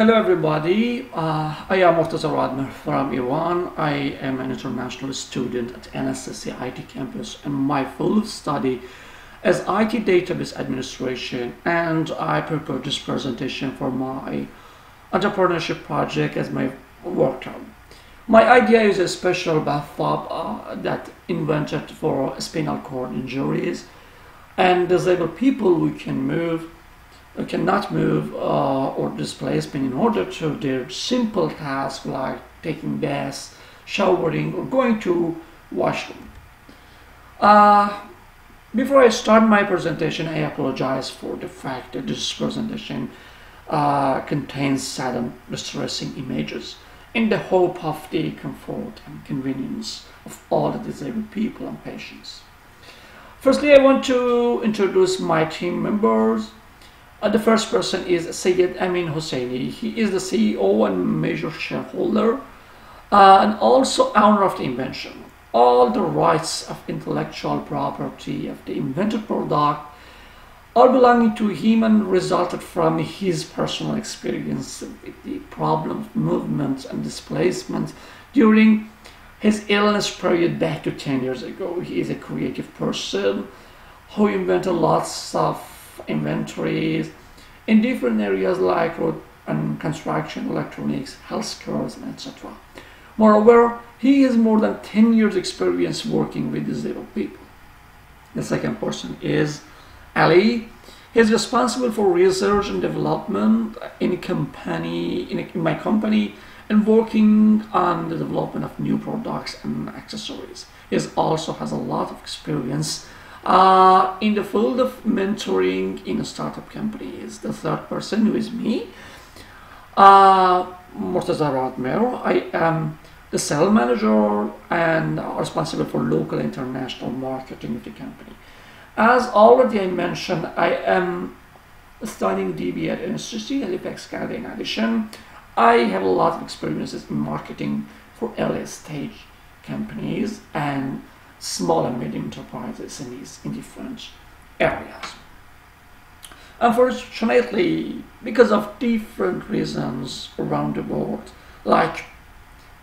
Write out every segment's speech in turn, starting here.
Hello everybody, I am Murtaza from Iran. I am an international student at NSSC IT campus, and my field of study is IT database administration, and I prepared this presentation for my entrepreneurship project as my work term. My idea is a special bathtub that invented for spinal cord injuries and disabled people who cannot move or displacement in order to their simple tasks like taking baths, showering, or going to washroom. Before I start my presentation, I apologize for the fact that this presentation contains sad and distressing images in the hope of the comfort and convenience of all the disabled people and patients. Firstly, I want to introduce my team members. The first person is Syed Amin Hosseini. He is the CEO and major shareholder and also owner of the invention. All the rights of intellectual property of the invented product are belonging to him and resulted from his personal experience with the problem of movement and displacement during his illness period back to 10 years ago. He is a creative person who invented lots of inventories in different areas like road and construction, electronics, healthcare, and etc. Moreover, he has more than 10 years experience working with disabled people. The second person is Ali. He is responsible for research and development in my company and working on the development of new products and accessories. He also has a lot of experience in the field of mentoring in startup companies. The third person, who is me, Murtaza. I am the sales manager and responsible for local and international marketing of the company. As already I mentioned, I am studying DB at NSSC, Halifax, Canada. In addition, I have a lot of experiences in marketing for early stage companies and small and medium enterprises in different areas. Unfortunately, because of different reasons around the world, like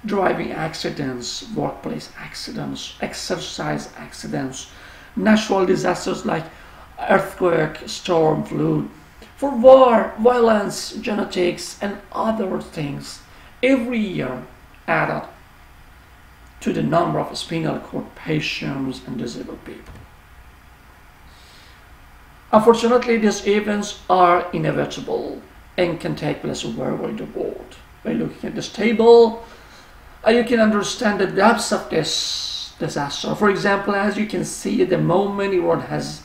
driving accidents, workplace accidents, exercise accidents, natural disasters like earthquake, storm, flood, for war, violence, genetics, and other things, every year add up to the number of spinal cord patients and disabled people. Unfortunately, these events are inevitable and can take place wherever in the world. By looking at this table, you can understand the depths of this disaster. For example, as you can see, at the moment Iran has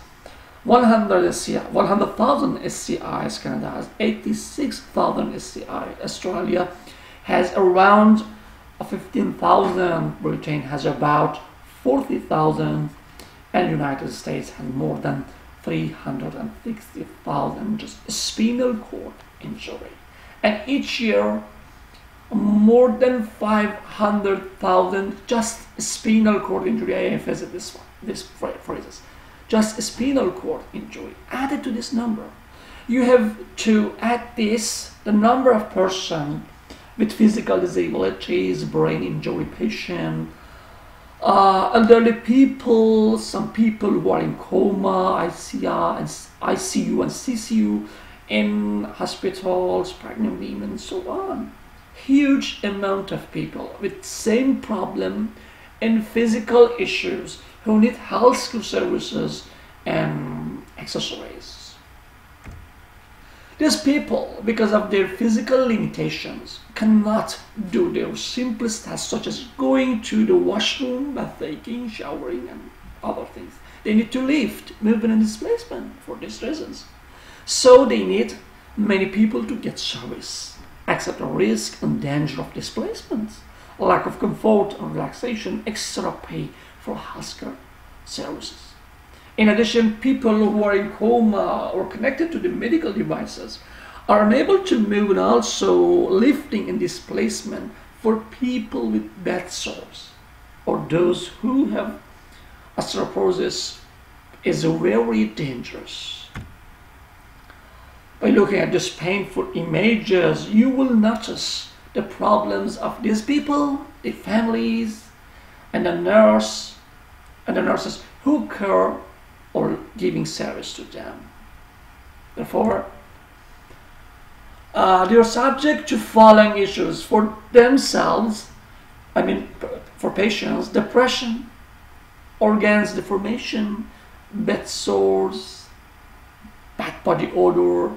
100,000 SCIs, Canada has 86,000 SCI, Australia has around 15,000, Britain has about 40,000, and United States has more than 360,000 just spinal cord injury. And each year, more than 500,000 just spinal cord injury. I emphasize this phrases. Just spinal cord injury. Added to this number, you have to add the number of persons with physical disabilities, brain injury patient, elderly people, some people who are in coma, ICU and CCU, in hospitals, pregnant women, and so on. Huge amount of people with same problem and physical issues who need healthcare services and accessories. These people, because of their physical limitations, cannot do their simplest tasks such as going to the washroom, bathing, showering, and other things. They need to lift, movement, and displacement for these reasons. So they need many people to get service, accept the risk and danger of displacement, lack of comfort and relaxation, extra pay for healthcare services. In addition, people who are in coma or connected to the medical devices are unable to move, and also lifting and displacement for people with bed sores or those who have osteoporosis is very dangerous. By looking at these painful images, you will notice the problems of these people, the families, and the nurses who care or giving service to them. Therefore, they are subject to following issues for themselves. For patients: depression, organs deformation, bed sores, bad body odor,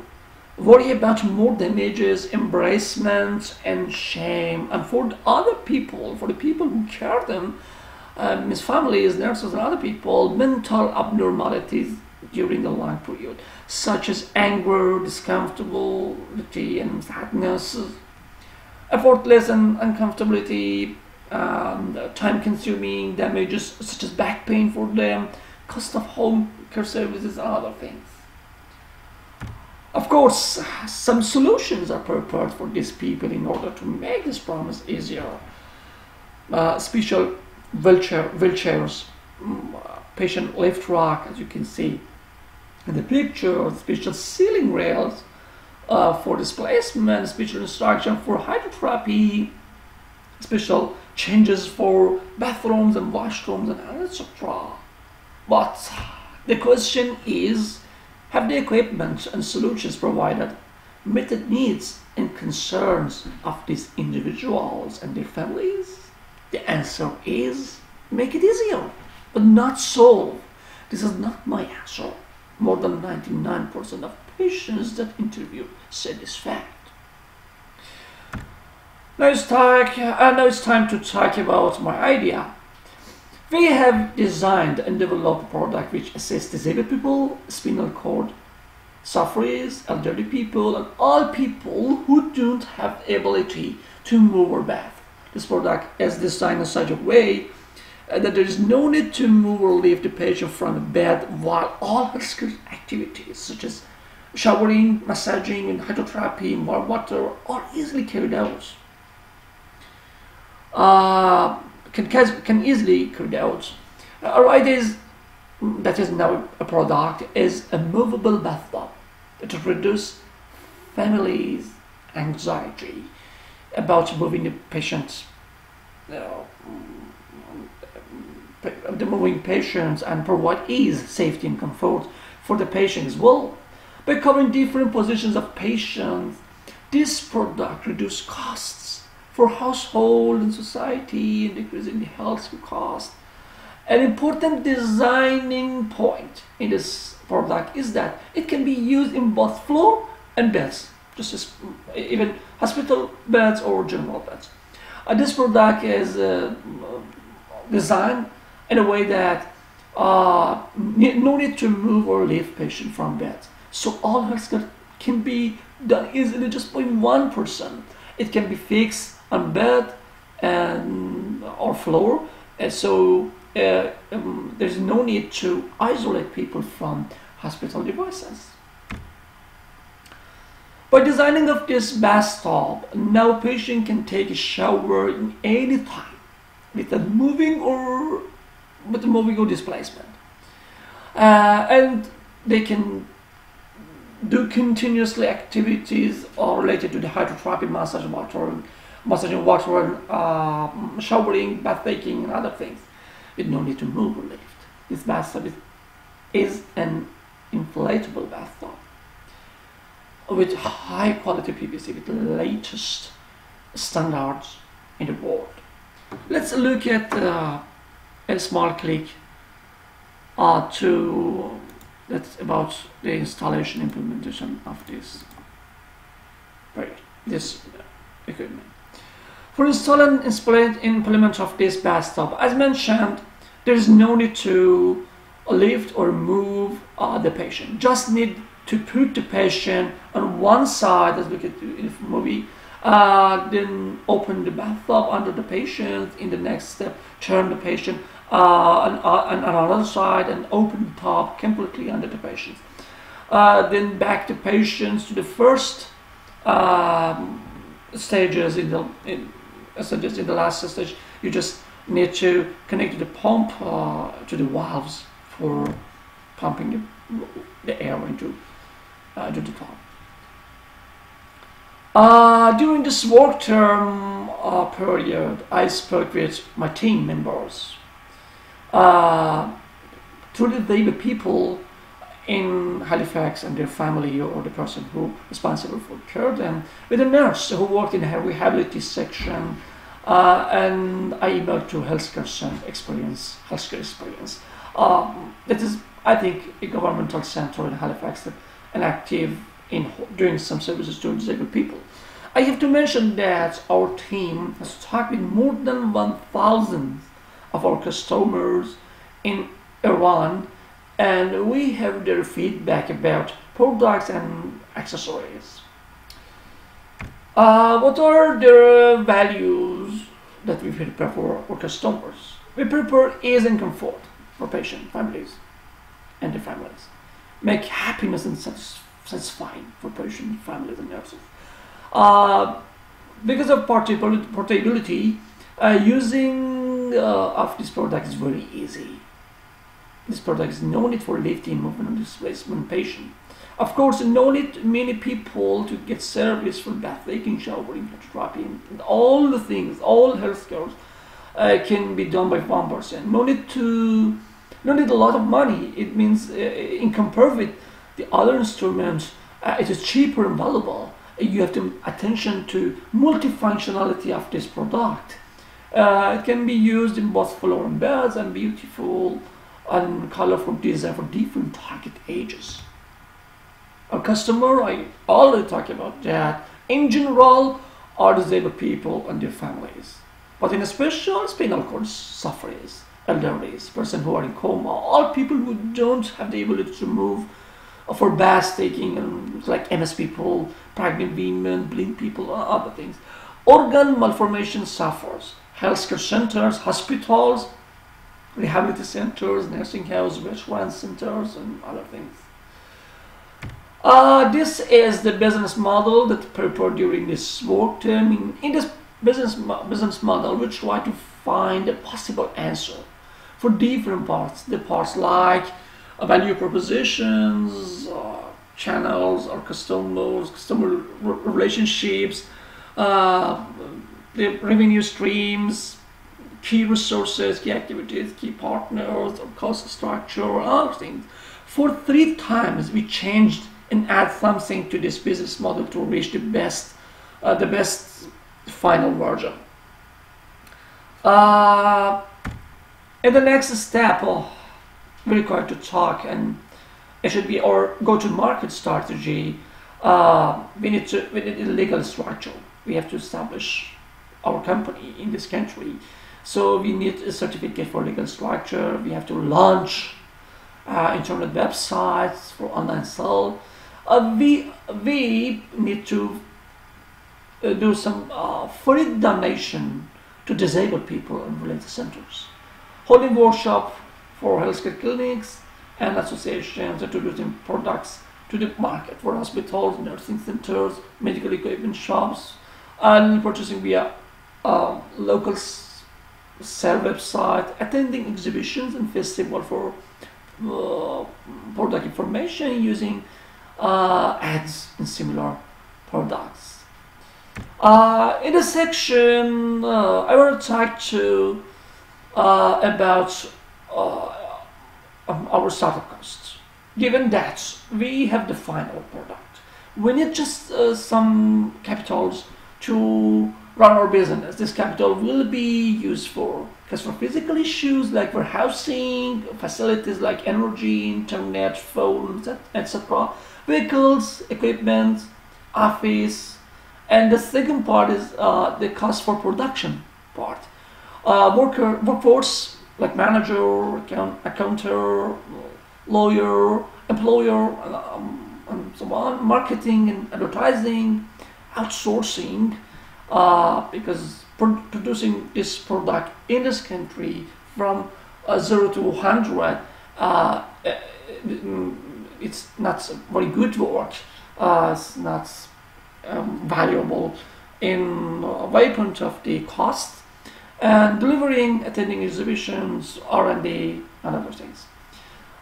worry about more damages, embarrassment, and shame. And for the other people, for the people who care them, his families, nurses, and other people, mental abnormalities during the long period, such as anger, discomfortability, and sadness, effortless and uncomfortability, time-consuming damages such as back pain for them, cost of home care services, and other things. Of course, some solutions are prepared for these people in order to make this process easier. Special wheelchairs, patient lift rack, as you can see in the picture, special ceiling rails for displacement, special instruction for hydrotherapy, special changes for bathrooms and washrooms, and etc. But the question is, have the equipment and solutions provided met the needs and concerns of these individuals and their families? The answer is, make it easier, but not solve. This is not my answer. More than 99% of patients that interviewed said this fact. Now it's time to talk about my idea. We have designed and developed a product which assists disabled people, spinal cord sufferers, elderly people, and all people who don't have the ability to move or bath. This product is designed in such a way that there is no need to move or leave the patient from the bed, while all healthcare activities such as showering, massaging, and hydrotherapy and warm water are easily carried out. Can easily carried out. Our idea is that is now a product is a movable bathtub that reduces families' anxiety about moving the patients, moving patients, and provide ease, safety, and comfort for the patient as well. By covering different positions of patients, this product reduces costs for household and society and decreasing the health cost. An important designing point in this product is that it can be used in both floor and beds, just as even hospital beds or general beds. This product is designed in a way that no need to move or leave patient from bed. So all healthcare can be done easily just by one person. It can be fixed on bed and or floor, and so there's no need to isolate people from hospital devices. By designing of this bathtub, now patient can take a shower in any time without moving or displacement, and they can do continuously activities related to the hydrotherapy, massaging water, and showering, bath taking, and other things with no need to move or lift. This bathtub is an inflatable bathtub with high quality PVC with the latest standards in the world. Let's look at a small clip that's about the installation implementation of this equipment. For installing and implement of this bathtub, as mentioned, there is no need to lift or move the patient. Just need to put the patient on one side, as we can do in the movie, then open the bathtub under the patient. In the next step, turn the patient on another side and open the tub completely under the patient. Then back the patients to the first stages. In the last stage, you just need to connect the pump to the valves for pumping the air into the tub. During this work term period, I spoke with my team members. Truly, they the people in Halifax and their family, or the person who responsible for care them, with a nurse who worked in the rehabilitation section, and I emailed to healthcare experience. That is, I think, a governmental center in Halifax that and active in doing some services to disabled people. I have to mention that our team has talked with more than 1,000 of our customers in Iran, and we have their feedback about products and accessories. What are the values that we prepare for our customers? We prepare ease and comfort for patient families and their families. Make happiness and satisfying for patient families and nurses. Because of portability, using of this product is very easy. This product is no need for lifting, movement, and displacement patient. Of course, no need many people to get service for bath taking, showering, hydrotherapy, and all the things, all healthcare can be done by one person. No need a lot of money. It means in comparison with the other instruments, it is cheaper and valuable. You have to attention to multifunctionality of this product. It can be used in both floor and beds and beautiful and colorful design for different target ages. Our customer, I already talked about that. In general, are disabled people and their families, but in a special spinal cord sufferers, elderly, person who are in coma, all people who don't have the ability to move for bath taking, and like MS people, pregnant women, blind people, other things. Organ malformation sufferers, healthcare centers, hospitals, rehabilitation centers, nursing homes, restaurant centers, and other things. This is the business model that prepared during this work term. In this business model, we try to find a possible answer for different parts. The parts like value propositions, channels, or customer relationships, the revenue streams, key resources, key activities, key partners, or cost structure, or other things. For 3 times we changed and add something to this business model to reach the best final version. In the next step, we're going to talk, and it should be our go-to-market strategy. We need a legal structure. We have to establish our company in this country. So we need a certificate for legal structure. We have to launch internet websites for online sale. We need to do some free donation to disabled people and related centers. Holding workshop for healthcare clinics and associations, introducing products to the market for hospitals, nursing centers, medical equipment shops, and purchasing via local sell website, attending exhibitions and festivals for product information using ads and similar products. In this section, I want to talk to about our startup costs. Given that we have defined our product, we need just some capitals to run our business. This capital will be used for physical issues like warehousing, facilities like energy, internet, phones, etc., vehicles, equipment, office, and the second part is the cost for production part. Workforce like manager, accountant, lawyer, employer, and so on, marketing and advertising, outsourcing, because producing this product in this country from 0 to 100, it's not very good work. It's not valuable in way point of the cost, and delivering, attending exhibitions, R&D, and other things.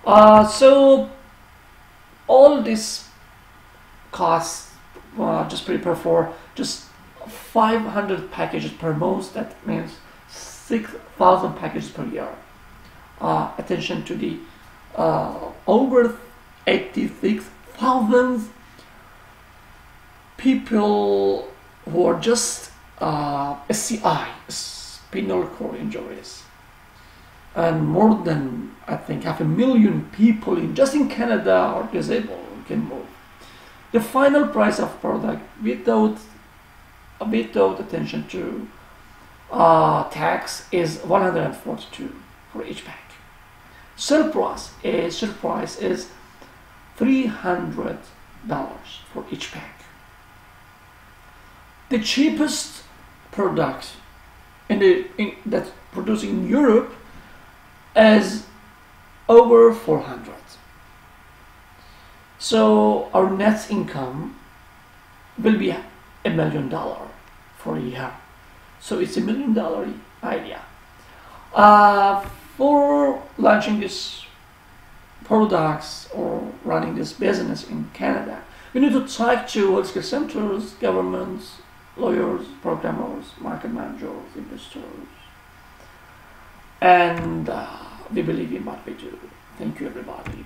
So all these costs just prepare for just 500 packages per month. That means 6,000 packages per year. Attention to the over 86,000 people who are just SCI, spinal cord injuries, and more than, I think, 500,000 people just in Canada are disabled and can move. The final price of product without attention to tax is $142 for each pack. Sale price is $300 for each pack. The cheapest product that's produced in Europe is over 400. So our net income will be $1 million for a year. So it's $1 million idea. For launching this products or running this business in Canada, we need to talk to healthcare centers, governments, lawyers, programmers, market managers, investors, and we believe in what we do. Thank you, everybody.